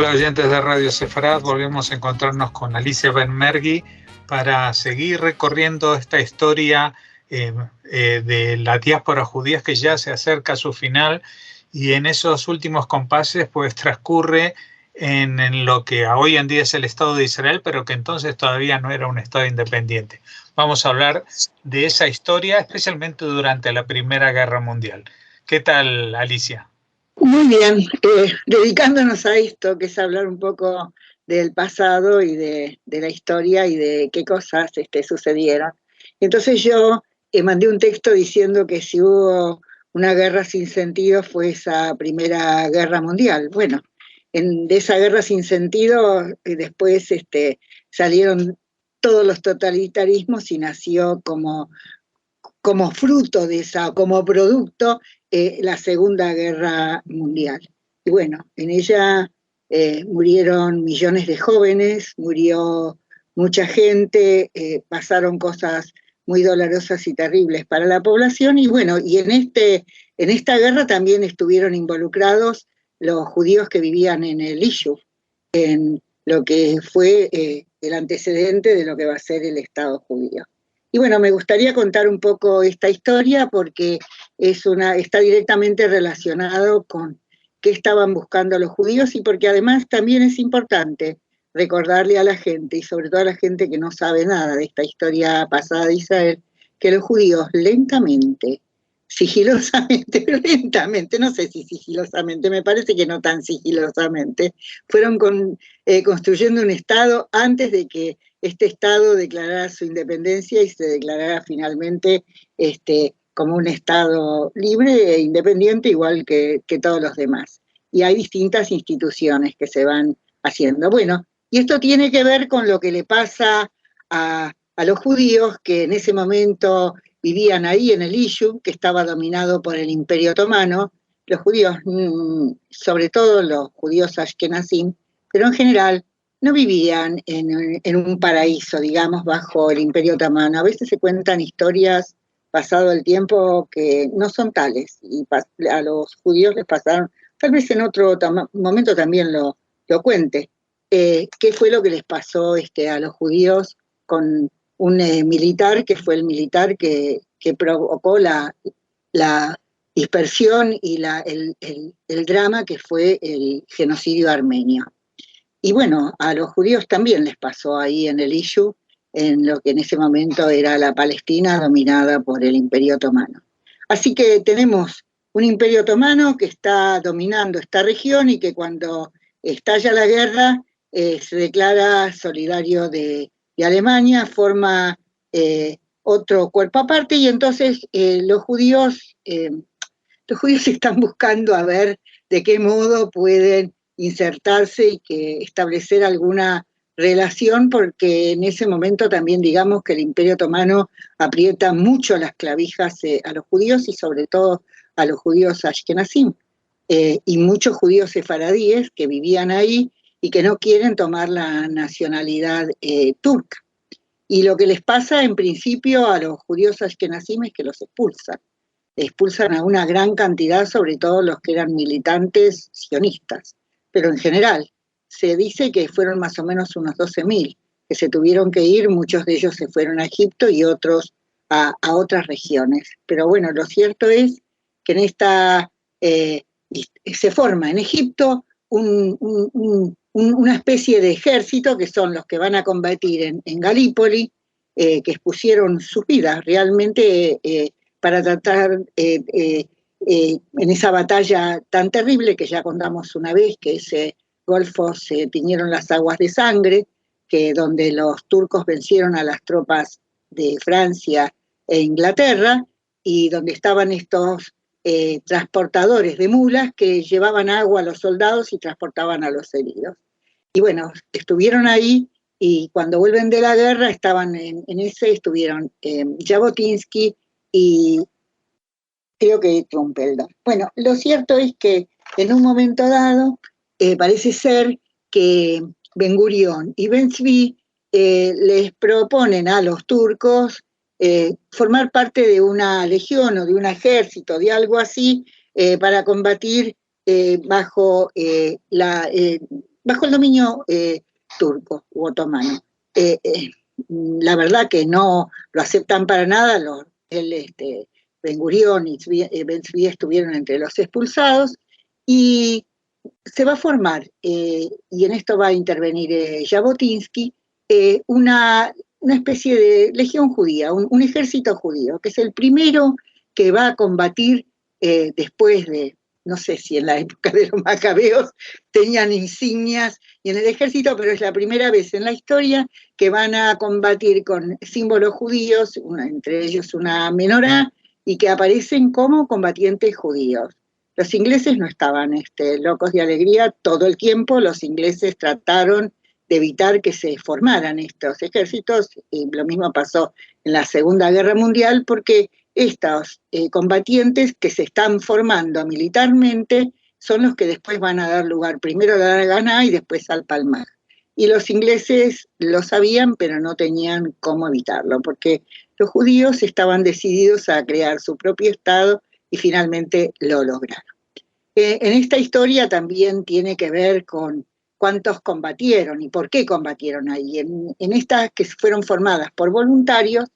Hola oyentes de Radio Sefarad, volvemos a encontrarnos con Alicia Benmergui para seguir recorriendo esta historia de la diáspora judía que ya se acerca a su final, y en esos últimos compases pues transcurre en lo que hoy en día es el Estado de Israel, pero que entonces todavía no era un Estado independiente. Vamos a hablar de esa historia, especialmente durante la Primera Guerra Mundial. ¿Qué tal, Alicia? Muy bien, dedicándonos a esto, que es hablar un poco del pasado y de la historia y de qué cosas sucedieron. Entonces yo mandé un texto diciendo que si hubo una guerra sin sentido fue esa Primera Guerra Mundial. Bueno, de esa guerra sin sentido después salieron todos los totalitarismos y nació como fruto de esa, como producto, la Segunda Guerra Mundial. Y bueno, en ella murieron millones de jóvenes, murió mucha gente, pasaron cosas muy dolorosas y terribles para la población, y bueno, y en esta guerra también estuvieron involucrados los judíos que vivían en el Ishuv, en lo que fue el antecedente de lo que va a ser el Estado judío. Y bueno, me gustaría contar un poco esta historia porque está directamente relacionado con qué estaban buscando los judíos, y porque además también es importante recordarle a la gente, y sobre todo a la gente que no sabe nada de esta historia pasada de Israel, que los judíos lentamente, sigilosamente, pero lentamente, no sé si sigilosamente, me parece que no tan sigilosamente, fueron construyendo un Estado antes de que este Estado declarara su independencia y se declarara finalmente como un Estado libre e independiente, igual que todos los demás. Y hay distintas instituciones que se van haciendo. Bueno, y esto tiene que ver con lo que le pasa a los judíos que en ese momento vivían ahí en el Ishuv, que estaba dominado por el Imperio Otomano. Los judíos, sobre todo los judíos ashkenazim, pero en general no vivían en un paraíso, digamos, bajo el Imperio Otomano. A veces se cuentan historias pasado el tiempo que no son tales, y a los judíos les pasaron, tal vez en otro momento también lo cuente, qué fue lo que les pasó a los judíos con un militar que fue el militar que provocó la dispersión y el drama que fue el genocidio armenio. Y bueno, a los judíos también les pasó ahí en el Ishuv, en lo que en ese momento era la Palestina dominada por el Imperio Otomano. Así que tenemos un Imperio Otomano que está dominando esta región y que cuando estalla la guerra se declara solidario de Alemania, forma otro cuerpo aparte, y entonces los judíos están buscando a ver de qué modo pueden insertarse y que establecer alguna relación, porque en ese momento también digamos que el Imperio Otomano aprieta mucho las clavijas a los judíos, y sobre todo a los judíos ashkenazim, y muchos judíos sefaradíes que vivían ahí y que no quieren tomar la nacionalidad turca. Y lo que les pasa en principio a los judíos ashkenazim es que los expulsan a una gran cantidad, sobre todo los que eran militantes sionistas, pero en general se dice que fueron más o menos unos 12.000 que se tuvieron que ir. Muchos de ellos se fueron a Egipto y otros a otras regiones. Pero bueno, lo cierto es que se forma en Egipto una especie de ejército, que son los que van a combatir en Galípoli, que expusieron sus vidas realmente para tratar en esa batalla tan terrible que ya contamos una vez, que ese Golfo se tiñeron las aguas de sangre, que donde los turcos vencieron a las tropas de Francia e Inglaterra, y donde estaban estos transportadores de mulas que llevaban agua a los soldados y transportaban a los heridos. Y bueno, estuvieron ahí, y cuando vuelven de la guerra estuvieron Jabotinsky y creo que Trumpeldor. Bueno, lo cierto es que en un momento dado parece ser que Ben Gurión y Ben Zvi les proponen a los turcos formar parte de una legión o de un ejército, de algo así, para combatir bajo bajo el dominio turco u otomano. La verdad que no lo aceptan para nada, Ben Gurión y Ben Zvi estuvieron entre los expulsados, y se va a formar, y en esto va a intervenir Jabotinsky, una especie de legión judía, un ejército judío, que es el primero que va a combatir después de, no sé si en la época de los macabeos tenían insignias y en el ejército, pero es la primera vez en la historia que van a combatir con símbolos judíos, entre ellos una menorá, y que aparecen como combatientes judíos. Los ingleses no estaban locos de alegría todo el tiempo, los ingleses trataron de evitar que se formaran estos ejércitos, y lo mismo pasó en la Segunda Guerra Mundial, porque estos combatientes que se están formando militarmente son los que después van a dar lugar primero a la Haganah y después al Palmaj. Y los ingleses lo sabían, pero no tenían cómo evitarlo, porque los judíos estaban decididos a crear su propio Estado y finalmente lo lograron. En esta historia también tiene que ver con cuántos combatieron y por qué combatieron ahí. En estas que fueron formadas por voluntarios,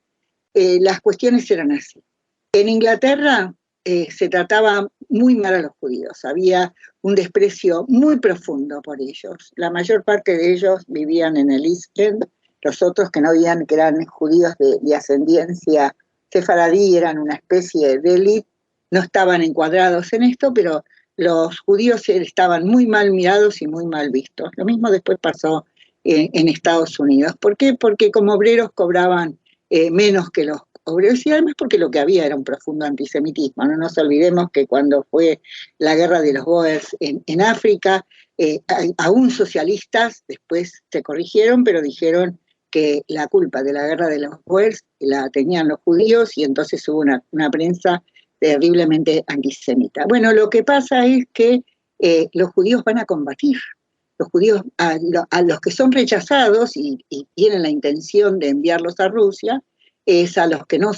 las cuestiones eran así. En Inglaterra se trataba muy mal a los judíos, había un desprecio muy profundo por ellos. La mayor parte de ellos vivían en el East End, los otros que no habían, que eran judíos de ascendencia sefaradí, eran una especie de élite, no estaban encuadrados en esto, pero los judíos estaban muy mal mirados y muy mal vistos. Lo mismo después pasó en Estados Unidos. ¿Por qué? Porque como obreros cobraban menos que los obreros, y además porque lo que había era un profundo antisemitismo. No nos olvidemos que cuando fue la guerra de los Boers en África, aún socialistas después se corrigieron, pero dijeron que la culpa de la guerra de los Boers la tenían los judíos, y entonces hubo una prensa terriblemente antisemita. Bueno, lo que pasa es que los judíos van a combatir. Los judíos, a los que son rechazados y tienen la intención de enviarlos a Rusia, es a los que no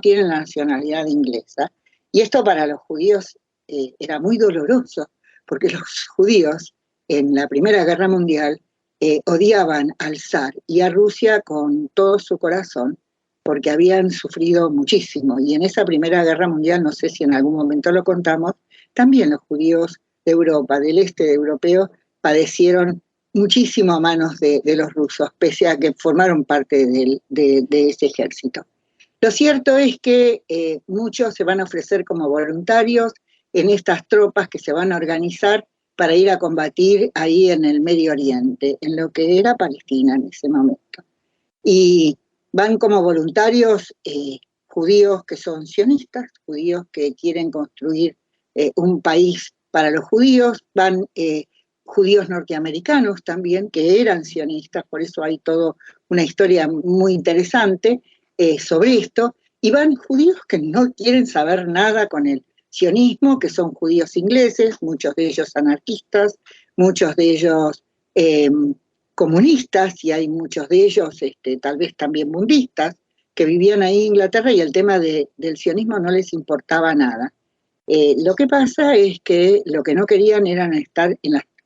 tienen la nacionalidad inglesa. Y esto para los judíos era muy doloroso, porque los judíos en la Primera Guerra Mundial odiaban al zar y a Rusia con todo su corazón, porque habían sufrido muchísimo. Y en esa Primera Guerra Mundial, no sé si en algún momento lo contamos, también los judíos de Europa, del este europeo, padecieron muchísimo a manos de los rusos, pese a que formaron parte de ese ejército. Lo cierto es que muchos se van a ofrecer como voluntarios en estas tropas que se van a organizar para ir a combatir ahí en el Medio Oriente, en lo que era Palestina en ese momento. Y van como voluntarios judíos que son sionistas, judíos que quieren construir un país para los judíos, van judíos norteamericanos también, que eran sionistas, por eso hay toda una historia muy interesante sobre esto, y van judíos que no quieren saber nada con el sionismo, que son judíos ingleses, muchos de ellos anarquistas, muchos de ellos comunistas, y hay muchos de ellos tal vez también budistas, que vivían ahí en Inglaterra, y el tema del sionismo no les importaba nada. Lo que pasa es que lo que no querían era estar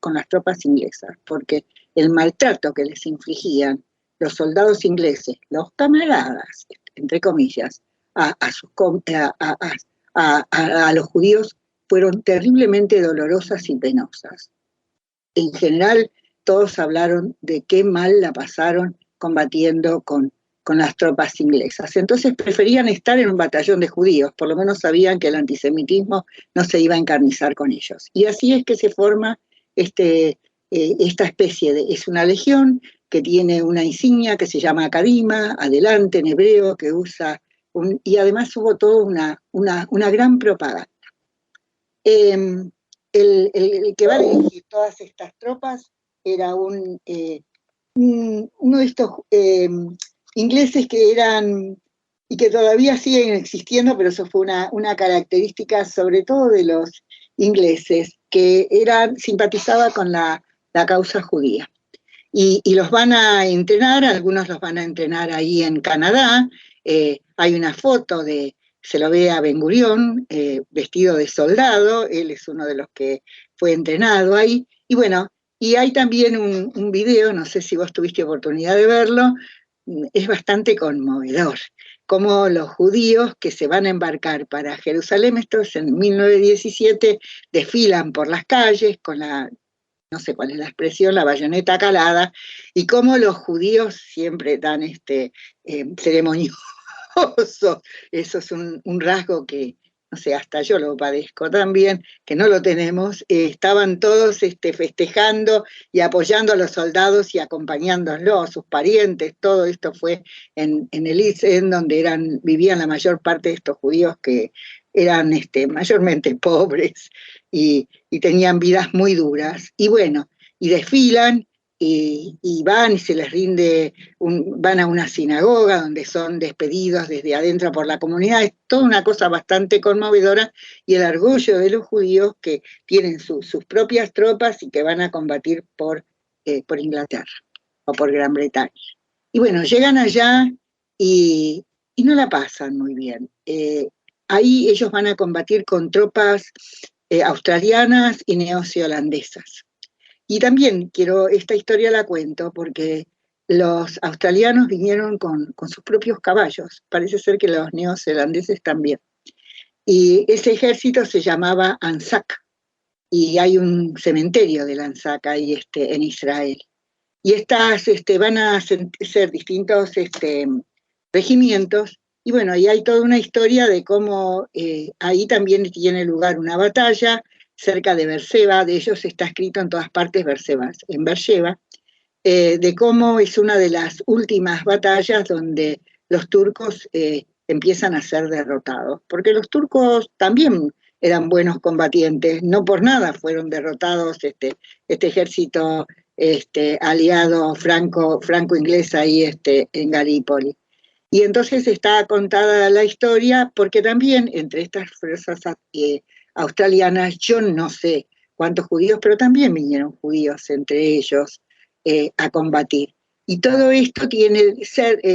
con las tropas inglesas, porque el maltrato que les infligían los soldados ingleses, los camaradas, entre comillas, a los judíos, fueron terriblemente dolorosas y penosas. En general, todos hablaron de qué mal la pasaron combatiendo con las tropas inglesas. Entonces preferían estar en un batallón de judíos, por lo menos sabían que el antisemitismo no se iba a encarnizar con ellos. Y así es que se forma esta especie es una legión que tiene una insignia que se llama Kadima, adelante en hebreo, que usa, y además hubo toda una gran propaganda. El que va a dirigir todas estas tropas era uno de estos ingleses que eran, y que todavía siguen existiendo, pero eso fue una característica sobre todo de los ingleses, que simpatizaba con la causa judía. Y los van a entrenar, algunos los van a entrenar ahí en Canadá. Hay una foto se lo ve a Ben Gurión vestido de soldado, él es uno de los que fue entrenado ahí, y bueno, Y hay también un video, no sé si vos tuviste oportunidad de verlo, es bastante conmovedor, como los judíos que se van a embarcar para Jerusalén, esto es en 1917, desfilan por las calles con la, no sé cuál es la expresión, la bayoneta calada, y cómo los judíos siempre dan ceremoniosos. Eso es un rasgo que, no sé, hasta yo lo padezco también, que no lo tenemos. Estaban todos festejando y apoyando a los soldados y acompañándolos, sus parientes. Todo esto fue en el Isén, donde vivían la mayor parte de estos judíos que eran mayormente pobres y tenían vidas muy duras. Y bueno, y desfilan y van y se les rinde, van a una sinagoga donde son despedidos desde adentro por la comunidad. Es toda una cosa bastante conmovedora, y el orgullo de los judíos que tienen sus propias tropas y que van a combatir por Inglaterra o por Gran Bretaña. Y bueno, llegan allá y no la pasan muy bien. Ahí ellos van a combatir con tropas australianas y neozelandesas. Y también esta historia la cuento porque los australianos vinieron con sus propios caballos, parece ser que los neozelandeses también. Y ese ejército se llamaba Anzac, y hay un cementerio del Anzac ahí en Israel. Y estas van a ser distintos regimientos, y bueno, y hay toda una historia de cómo ahí también tiene lugar una batalla cerca de Beersheba. De ellos está escrito en todas partes en Beersheba, de cómo es una de las últimas batallas donde los turcos empiezan a ser derrotados, porque los turcos también eran buenos combatientes, no por nada fueron derrotados este ejército aliado franco-inglés ahí en Galípoli. Y entonces está contada la historia, porque también entre estas fuerzas australianas, yo no sé cuántos judíos, pero también vinieron judíos entre ellos a combatir. Y todo esto tiene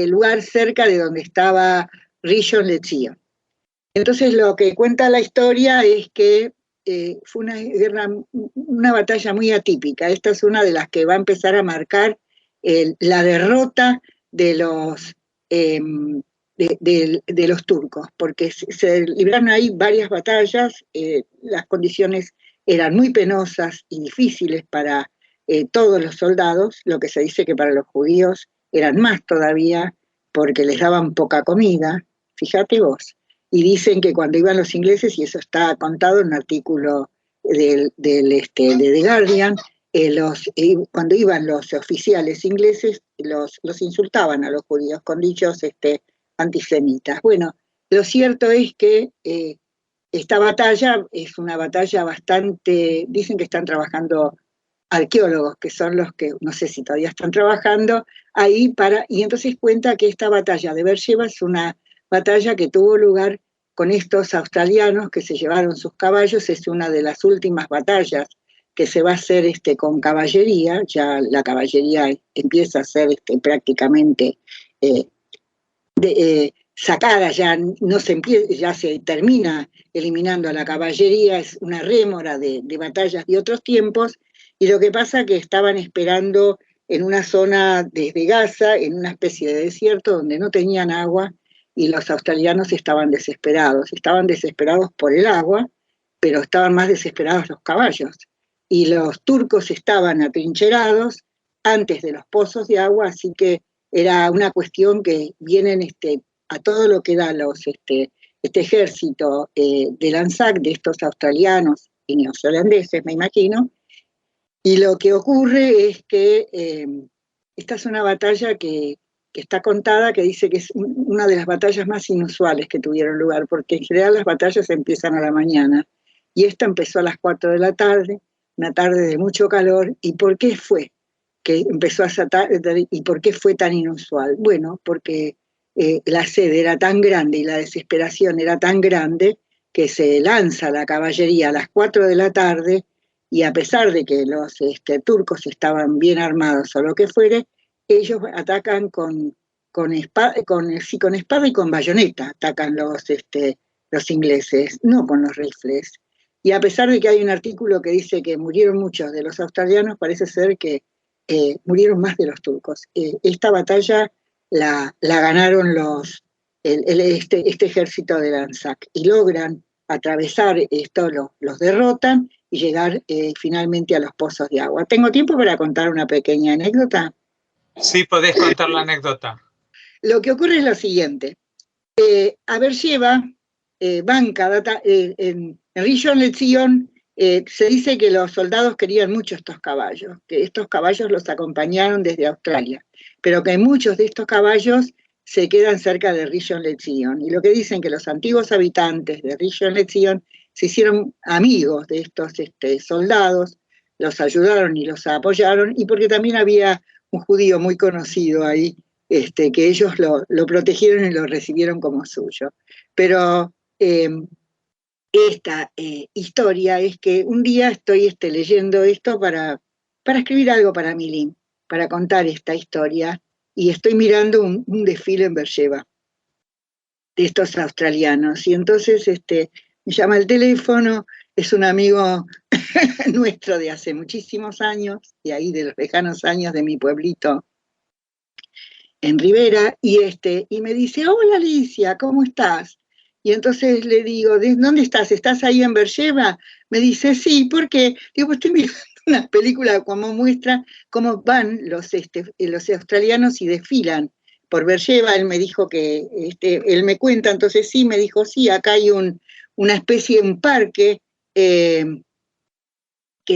lugar cerca de donde estaba Rishon LeZion. Entonces lo que cuenta la historia es que fue una batalla muy atípica. Esta es una de las que va a empezar a marcar la derrota de los de los turcos, porque se libraron ahí varias batallas. Las condiciones eran muy penosas y difíciles para todos los soldados, lo que se dice que para los judíos eran más todavía, porque les daban poca comida, fíjate vos. Y dicen que cuando iban los ingleses, y eso está contado en un artículo de The Guardian, cuando iban los oficiales ingleses, los insultaban a los judíos con dichos antisemitas. Bueno, lo cierto es que esta batalla es una batalla bastante, dicen que están trabajando arqueólogos, que son los que, no sé si todavía están trabajando ahí y entonces cuenta que esta batalla de Beersheba es una batalla que tuvo lugar con estos australianos que se llevaron sus caballos. Es una de las últimas batallas que se va a hacer con caballería. Ya la caballería empieza a ser prácticamente sacada, ya se termina eliminando a la caballería. Es una rémora de batallas de otros tiempos, y lo que pasa es que estaban esperando en una zona desde Gaza, en una especie de desierto donde no tenían agua, y los australianos estaban desesperados por el agua, pero estaban más desesperados los caballos, y los turcos estaban atrincherados antes de los pozos de agua, así que era una cuestión que vienen a todo lo que da este ejército del Anzac, de estos australianos y neozelandeses, me imagino. Y lo que ocurre es que esta es una batalla que está contada, que dice que es una de las batallas más inusuales que tuvieron lugar, porque en general las batallas empiezan a la mañana, y esta empezó a las 4 de la tarde, una tarde de mucho calor. ¿Y por qué fue que empezó esa tarde y por qué fue tan inusual? Bueno, porque la sed era tan grande y la desesperación era tan grande que se lanza la caballería a las 4 de la tarde, y a pesar de que los turcos estaban bien armados o lo que fuere, ellos atacan con espada y con bayoneta, atacan los ingleses, no con los rifles. Y a pesar de que hay un artículo que dice que murieron muchos de los australianos, parece ser que murieron más de los turcos. Esta batalla la ganaron este ejército de Lanzac y logran atravesar esto, los derrotan y llegar finalmente a los pozos de agua. ¿Tengo tiempo para contar una pequeña anécdota? Sí, podés contar la anécdota. Lo que ocurre es lo siguiente. A Beersheba, en Rishon LeZion, se dice que los soldados querían mucho estos caballos, que estos caballos los acompañaron desde Australia, pero que muchos de estos caballos se quedan cerca de Rishon LeZion. Y lo que dicen que los antiguos habitantes de Rishon LeZion se hicieron amigos de estos soldados, los ayudaron y los apoyaron, y porque también había un judío muy conocido ahí, que ellos lo protegieron y lo recibieron como suyo. Pero esta historia es que un día estoy leyendo esto para escribir algo para Milin, para contar esta historia, y estoy mirando un desfile en Beersheba de estos australianos, y entonces me llama el teléfono, es un amigo nuestro de hace muchísimos años, de ahí de los lejanos años de mi pueblito en Rivera, y me dice, hola Alicia, ¿cómo estás? Y entonces le digo, ¿dónde estás? ¿Estás ahí en Beersheba? Me dice, sí, ¿por qué? Digo, pues estoy mirando una película como muestra cómo van los australianos y desfilan por Beersheba. Él me dijo que, él me cuenta, entonces sí, me dijo, sí, acá hay una especie de un parque que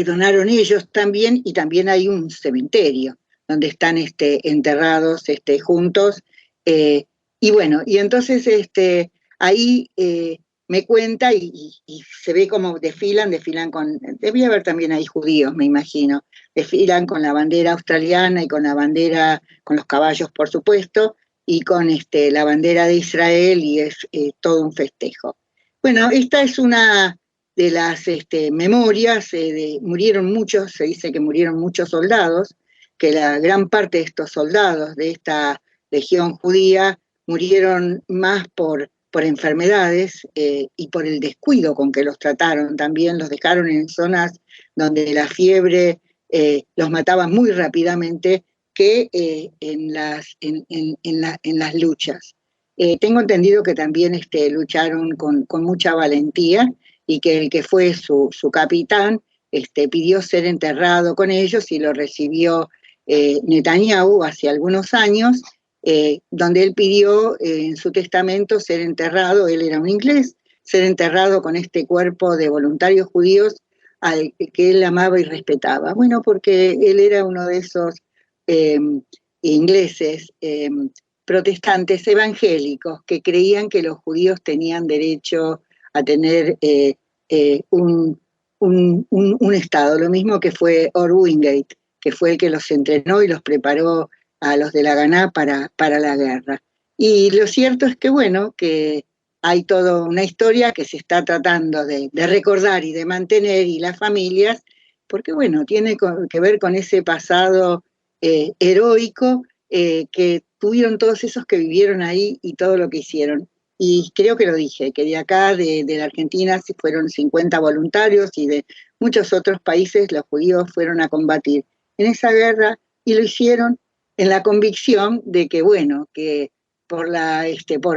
donaron ellos también, y también hay un cementerio donde están enterrados juntos. Y bueno, y entonces ahí me cuenta y se ve cómo desfilan con, debía haber también ahí judíos, me imagino, desfilan con la bandera australiana y con la bandera, con los caballos por supuesto, y con la bandera de Israel, y es todo un festejo. Bueno, esta es una de las memorias, murieron muchos, se dice que murieron muchos soldados, que la gran parte de estos soldados de esta legión judía murieron más por enfermedades y por el descuido con que los trataron. También los dejaron en zonas donde la fiebre los mataba muy rápidamente, que en las luchas. Tengo entendido que también lucharon con mucha valentía, y que el que fue su capitán pidió ser enterrado con ellos, y lo recibió Netanyahu hace algunos años, donde él pidió en su testamento ser enterrado, él era un inglés, ser enterrado con este cuerpo de voluntarios judíos al que él amaba y respetaba. Bueno, porque él era uno de esos ingleses protestantes evangélicos que creían que los judíos tenían derecho a tener un Estado, lo mismo que fue Ord Wingate, que fue el que los entrenó y los preparó a los de la Haganah para la guerra. Y lo cierto es que, bueno, que hay toda una historia que se está tratando de recordar y de mantener, y las familias, porque, bueno, tiene que ver con ese pasado heroico que tuvieron todos esos que vivieron ahí y todo lo que hicieron. Y creo que lo dije, que de acá, de la Argentina, sí fueron 50 voluntarios, y de muchos otros países los judíos fueron a combatir en esa guerra, y lo hicieron en la convicción de que, bueno, que por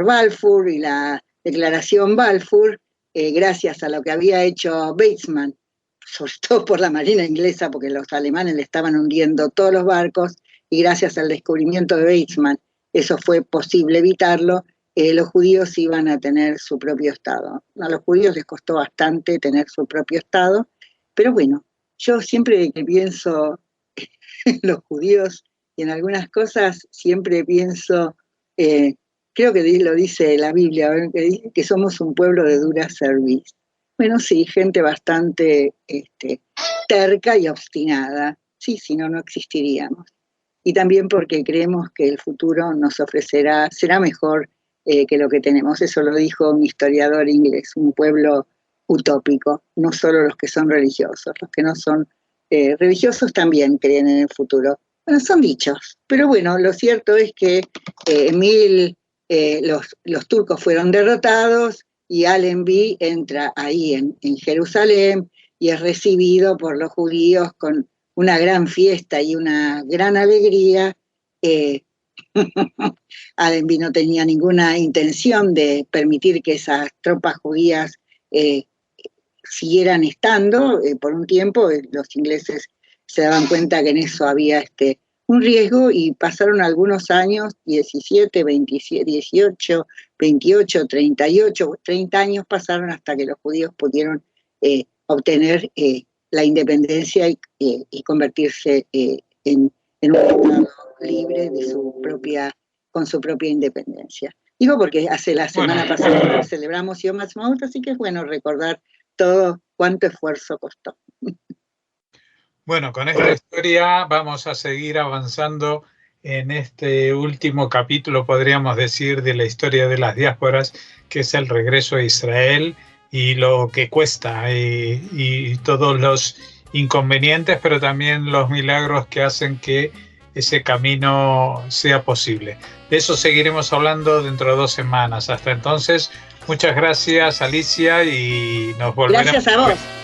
Balfour y la declaración Balfour, gracias a lo que había hecho Weizmann, sobre todo por la marina inglesa, porque los alemanes le estaban hundiendo todos los barcos, y gracias al descubrimiento de Weizmann, eso fue posible evitarlo. Los judíos iban a tener su propio Estado. A los judíos les costó bastante tener su propio Estado, pero bueno, yo siempre que pienso en los judíos y en algunas cosas, siempre pienso, creo que lo dice la Biblia, que dice que somos un pueblo de dura cerviz. Bueno, sí, gente bastante terca y obstinada. Sí, si no, no existiríamos. Y también porque creemos que el futuro nos será mejor que lo que tenemos. Eso lo dijo un historiador inglés, un pueblo utópico, no solo los que son religiosos, los que no son religiosos también creen en el futuro. Bueno, son dichos, pero bueno, lo cierto es que los turcos fueron derrotados, y Allenby entra ahí en Jerusalén y es recibido por los judíos con una gran fiesta y una gran alegría. Allenby no tenía ninguna intención de permitir que esas tropas judías siguieran estando por un tiempo. Los ingleses se daban cuenta que en eso había un riesgo y pasaron algunos años, 17, 27, 18, 28, 38, 30 años pasaron hasta que los judíos pudieron obtener la independencia y convertirse en un estado libre con su propia independencia. Digo porque hace la semana pasada celebramos Yom Ha'atzmaut, así que es bueno recordar todo cuánto esfuerzo costó. Bueno, con esta historia vamos a seguir avanzando en este último capítulo, podríamos decir, de la historia de las diásporas, que es el regreso a Israel y lo que cuesta y todos los inconvenientes, pero también los milagros que hacen que ese camino sea posible. De eso seguiremos hablando dentro de 2 semanas. Hasta entonces, muchas gracias, Alicia, y nos volveremos. Gracias a vos.